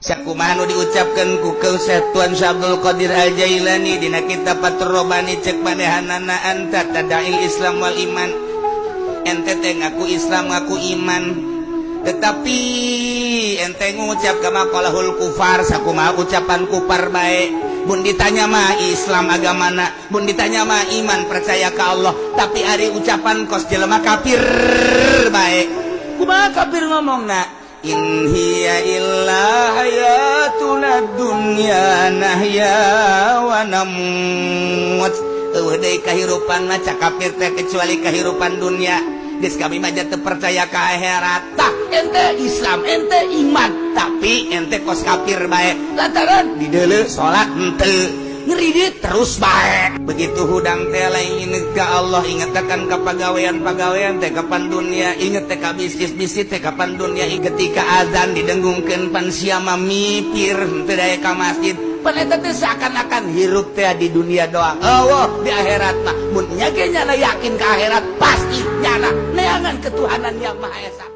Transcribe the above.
Sakumaha diucapkan ku Syekh Tuan Abdul Qadir Al-Jailani dina kitab Fathur Rabbani cek manehanana anta tada'il Islam wal iman. Ente teh ngaku Islam ngaku iman, tetapi ente ngucap kama qalahul kufar. Sakumaha ucapan kufar bae. Mun ditanya mah Islam agamana, mun ditanya mah iman percaya ke Allah, tapi ari ucapan kos jelema kafir bae. Kumaha kafir ngomongna? In hiya illa hayatuna dunya nahya wa namut. Eueuh deui kahirupan mah cak kafir teh kecuali kahirupan dunia. Geus kami mah teu percaya ka akhirat. Tah ente Islam, ente iman, tapi ente kos kafir bae. Lantaran di deuleu salat henteu. Ngeridit terus baik. Begitu hudang teh lain inget ka Allah, inget akan ka pagawean-pagawean teh kapan dunia, inget teh ka bisnis-bisnis teh kapan dunia. Ketika azan didengungkeun pan sia mimipir teu daya ka masjid, pan eta teh seakan-akan hirup teh di dunia doang. Allah di akhirat mah mun nya ge nyana yakin ka akhirat pasti nyana neangan ketuhanan yang Maha Esa.